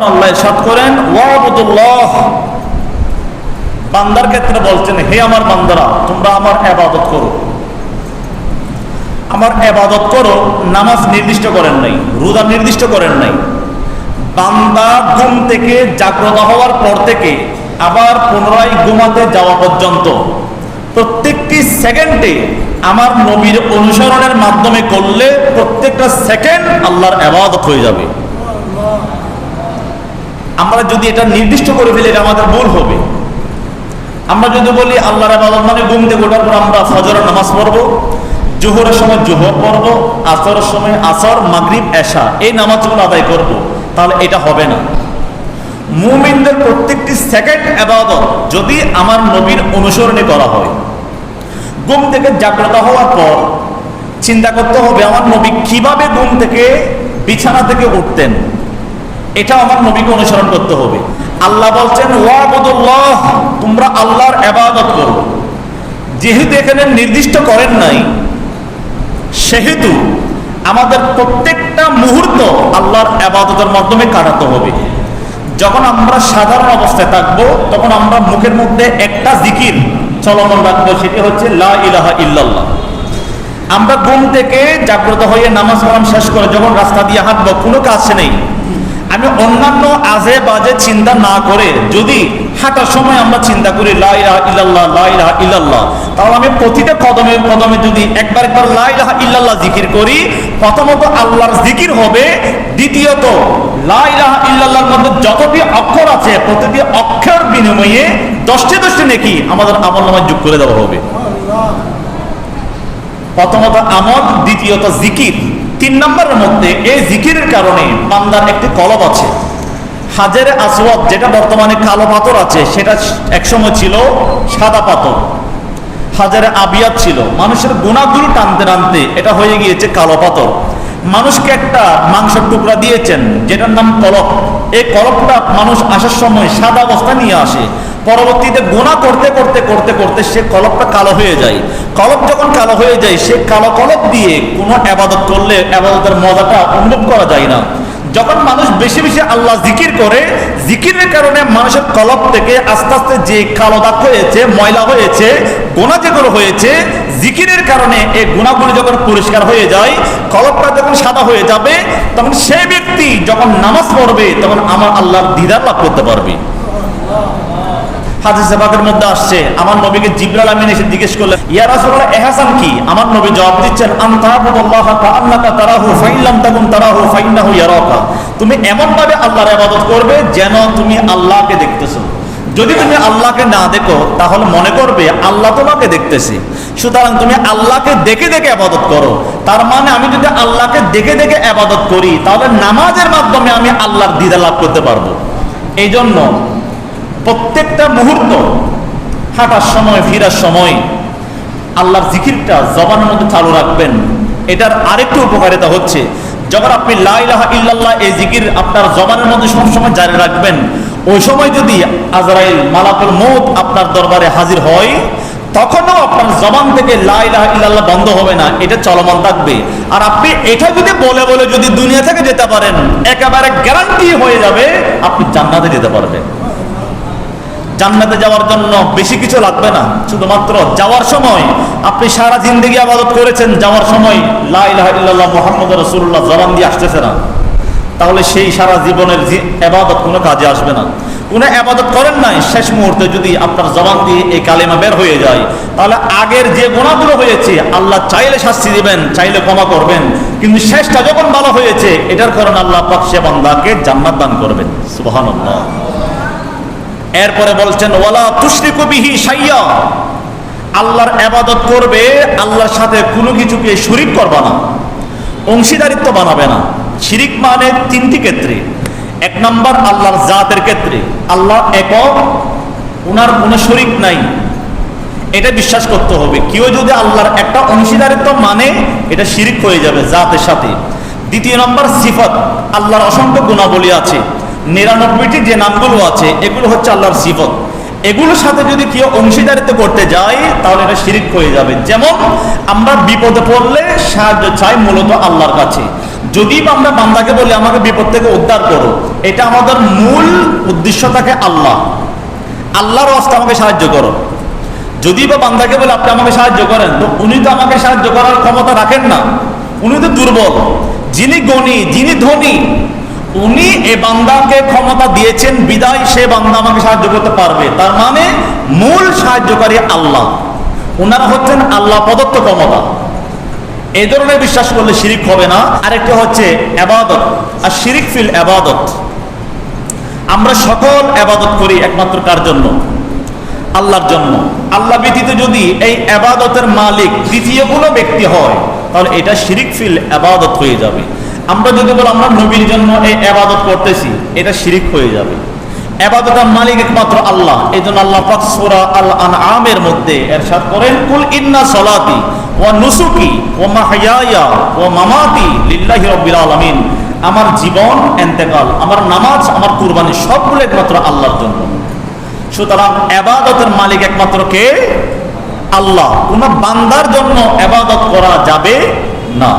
আল্লাহ ইরশাদ করেন ওয়াবুদুল্লাহ, বান্দার ক্ষেত্রে বলছেন হে আমার বান্দারা তোমরা আমার ইবাদত করো, আমার ইবাদত করো। নামাজ নির্দিষ্ট করেন নাই, রোজা নির্দিষ্ট করেন নাই। বান্দা ঘুম থেকে জাগ্রত হওয়ার পর থেকে আবার পুনরায় ঘুমাতে যাওয়া পর্যন্ত প্রত্যেকটি সেকেন্ডে আমার নবীর অনুসরণের মাধ্যমে করলে প্রত্যেকটা সেকেন্ড আল্লাহর ইবাদত হয়ে যাবে। আমরা যদি এটা নির্দিষ্ট করে ফেলি এটা আমাদের ভুল হবে। আমরা যদি বলি আল্লাহর ইবাদত মানে ঘুম থেকে ওঠার পর আমরা ফজরের নামাজ পড়বো, জোহরের সময় জোহর পড়বো, আসরের সময় আসর, মাগরিব, এশা এই নামাজগুলো আদায় করব, তাহলে এটা হবে না। মুমিনদের প্রত্যেকটি সেকেন্ড ইবাদত যদি আমার নবীর অনুসরণে করা হয়, ঘুম থেকে জাগ্রত হওয়ার পর চিন্তা করতে হবে আমার নবী কিভাবে ঘুম থেকে বিছানা থেকে উঠতেন, এটা আমার নবীকে অনুসরণ করতে হবে। আল্লাহ বলছেন ওয়াবুদুল্লাহ, তোমরা আল্লাহর ইবাদত করো। যেহেতু এখানে নির্দিষ্ট করেন নাই, সেহেতু আমাদের প্রত্যেকটা মুহূর্ত আল্লাহর ইবাদতের মাধ্যমে কাটাতে হবে। যখন আমরা সাধারণ অবস্থায় থাকবো তখন আমরা মুখের মধ্যে একটা জিকির চলমান রাখবো, সেটি হচ্ছে লা ইলাহা ইল্লাল্লাহ। আমরা ঘুম থেকে জাগ্রত হয়ে নামাজ কালাম শেষ করে যখন রাস্তা দিয়ে হাঁটবো, কোনো কাজ নেই, আমি অন্যান্য আজে বাজে চিন্তা না করে যদি হাঁটার সময় আমরা চিন্তা করি লা ইলাহা ইল্লাল্লাহ লা ইলাহা ইল্লাল্লাহ, তাহলে আমি প্রতিটা কদমে কদমে যদি একবার লা ইলাহা ইল্লাল্লাহ জিকির করি, প্রথমত আল্লাহর জিকির হবে, দ্বিতীয়ত লা ইলাহা ইল্লাল্লাহর মধ্যে যতটি অক্ষর আছে প্রতিটি অক্ষর বিনিময়ে 10টি নেকি আমাদের আমলনামায় যোগ করে দেওয়া হবে। প্রথমত আমল, দ্বিতীয়ত জিকির। 3 নম্বরের মধ্যে এই জিকিরের কারণে বান্দার একটি কলব আছে, হাজারে আসওয়াদ যেটা বর্তমানে কালো পাথর আছে, সেটা একসময় ছিল সাদা পাথর। হাজারে আবিয়াত ছিল, মানুষের গুনাহগুলো টানতে টানতে এটা হয়ে গিয়েছে কালো পাথর। মানুষকে একটা মাংসের টুকরা দিয়েছেন যেটার নাম কলব। এই কলবটা মানুষ আসার সময় সাদা অবস্থা নিয়ে আসে, পরবর্তীতে গুনাহ করতে করতে করতে করতে সে কলবটা কালো হয়ে যায়। কলব যখন কালো হয়ে যায়, সে কালো কলব দিয়ে কোনো ইবাদত করলে ইবাদতের মজাটা অনুভব করা যায় না। যখন মানুষ বেশি বেশি আল্লাহ জিকির করে, জিকিরের কারণে মানুষের কলব থেকে আস্তে আস্তে যে কালো দাগ হয়েছে, ময়লা হয়েছে, গুনাহ যেগুলো হয়েছে, জিকিরের কারণে এই গুনাহগুলো যখন পরিষ্কার হয়ে যায়, কলবটা যখন সাদা হয়ে যাবে, তখন সেই ব্যক্তি যখন নামাজ পড়বে তখন আমার আল্লাহর দিদার লাভ করতে পারবে। হাদিসে পাকের মধ্যে আসছে, আমার নবীকে জিবরাইল আমিন এসে জিজ্ঞেস করলেন ইয়া রাসূলুল্লাহ ইহসান কি? আমার নবী জবাব দিচ্ছেন আনতাবুদাল্লাহা কাআন্নাকা তারাহু ফাইন লাম তাকুন তারাহু ফাইন্নাহু ইয়ারাকা। তুমি এমন ভাবে আল্লাহর ইবাদত করবে যেন তুমি আল্লাহকে দেখতেছো। যদি তুমি আল্লাহকে না দেখো তাহলে মনে করবে আল্লাহ তোমাকে দেখতেছে। সুতরাং তুমি আল্লাহকে দেখে দেখে ইবাদত করো। তার মানে আমি যদি আল্লাহকে দেখে দেখে ইবাদত করি তাহলে নামাজের মাধ্যমে আমি আল্লাহর দিদার লাভ করতে পারবো। এই জন্য প্রত্যেকটা মুহূর্ত, হাঁটার সময়, ফিরার সময় আল্লাহর জিকিরটা জবানের মধ্যে চালু রাখবেন। এটার আরেকটি উপকারিতা হচ্ছে, যখন আপনি লা ইলাহা ইল্লাল্লাহ এই জিকির আপনার জবানের মধ্যে সবসময় জারি রাখবেন, ওই সময় যদি আজরাইল মালাকুল মউত আপনার দরবারে হাজির হয়, তখনও আপনার জবান থেকে লা ইলাহা ইল্লাল্লাহ বন্ধ হবে না, এটা চলমান থাকবে। আর আপনি এটা যদি বলে বলে যদি দুনিয়া থেকে যেতে পারেন, একেবারে গ্যারান্টি হয়ে যাবে আপনি জান্নাতে যেতে পারবেন। জান্নাতে যাওয়ার জন্য বেশি কিছু লাগবে না, শুধুমাত্র যাওয়ার সময় আপনি সারা জিন্দেগি ইবাদত করেছেন, যাওয়ার সময় লা ইলাহা ইল্লাল্লাহ মুহাম্মাদুর রাসূলুল্লাহ জবান দিয়ে আসতেছে না, তাহলে সেই সারা জীবনের ইবাদত কোনো কাজে আসবে না। কোনো ইবাদত করেন নাই, শেষ মুহূর্তে যদি আপনার জবান দিয়ে এই কালেমা বের হয়ে যায়, তাহলে আগের যে গুনাহগুলো হয়েছে আল্লাহ চাইলে শাস্তি দিবেন, চাইলে ক্ষমা করবেন, কিন্তু শেষটা যখন ভালো হয়েছে এটার কারণে আল্লাহ পাক সে বান্দাকে জান্নাত দান করবেন। সুবহানাল্লাহ। এরপরে বলছেন ওয়ালা তুশরিকু বিহি শাইয়্যা, আল্লাহর ইবাদত করবে, আল্লাহর সাথে কোনো কিছুকে শরীক করবে না, অংশীদারিত্ব বানাবে না। শিরিক মানে 3টি ক্ষেত্রে। 1 নম্বর আল্লাহর জাতের ক্ষেত্রে, আল্লাহ একক, ওনার কোনো শরীক নাই, এটা বিশ্বাস করতে হবে। কেউ যদি আল্লাহর একটা অংশীদারিত্ব মানে এটা শিরিক হয়ে যাবে জাতের সাথে। 2 নম্বর সিফাত, আল্লাহর অসংখ্য গুণাবলী আছে, 99টি যে নামগুলো আছে এগুলো হচ্ছে আল্লাহর সিফত। এগুলোর সাথে যদি কেউ অংশীদারিত্ব করতে যায় তাহলে এটা শিরিক হয়ে যাবে। যেমন আমরা বিপদে পড়লে সাহায্য চাই মূলত আল্লাহর কাছে, যদি আমরা বান্দাকে বলি আমাকে বিপদ থেকে উদ্ধার করো, এটা আমাদের মূল উদ্দেশ্য থাকে আল্লাহ, আল্লাহর রাস্তা আমাকে সাহায্য করো। যদি বা বান্দাকে বলে আপনি আমাকে সাহায্য করেন, তো উনি তো আমাকে সাহায্য করার ক্ষমতা রাখেন না, উনি তো দুর্বল। যিনি জ্ঞানী, যিনি ধনী, উনি এ বান্দাকে ক্ষমতা দিয়েছেন বিদায় সে বান্দা আমাকে সাহায্য করতে পারবে। তার মানে মূল সাহায্যকারী আল্লাহ, ওনারা হচ্ছেন আল্লাহ প্রদত্ত ক্ষমতা। এই ধরনের বিশ্বাস করলে শিরিক হবে না। আরেকটা হচ্ছে ইবাদত, আর শিরিক ফিল ইবাদত। আমরা সকল ইবাদত করি একমাত্র কার জন্য? আল্লাহর জন্য। আল্লাহ ব্যতীত যদি এই ইবাদতের মালিক দ্বিতীয় কোনো ব্যক্তি হয়, তাহলে এটা শিরিক ফিল ইবাদত হয়ে যাবে। আমরা যদি বলি আমরা নবীর জন্য এই ইবাদত করতেছি, এটা শিরিক হয়ে যাবে। ইবাদতের মালিক একমাত্র আল্লাহ। এই জন্য আল্লাহ পাক সূরা আল আনআমের মধ্যে ইরশাদ করেন, কুল ইন্না সলাতি ওয়া নুসুকি ওয়া মাহইয়ায়া ওয়া মামাতি লিল্লাহি রাব্বিল আলামিন। আমার জীবন, ইন্তেকাল, আমার নামাজ, আমার কুরবানি সবগুলো একমাত্র আল্লাহর জন্য। সুতরাং ইবাদতের মালিক একমাত্র কে? আল্লাহ। কোন বান্দার জন্য ইবাদত করা যাবে না।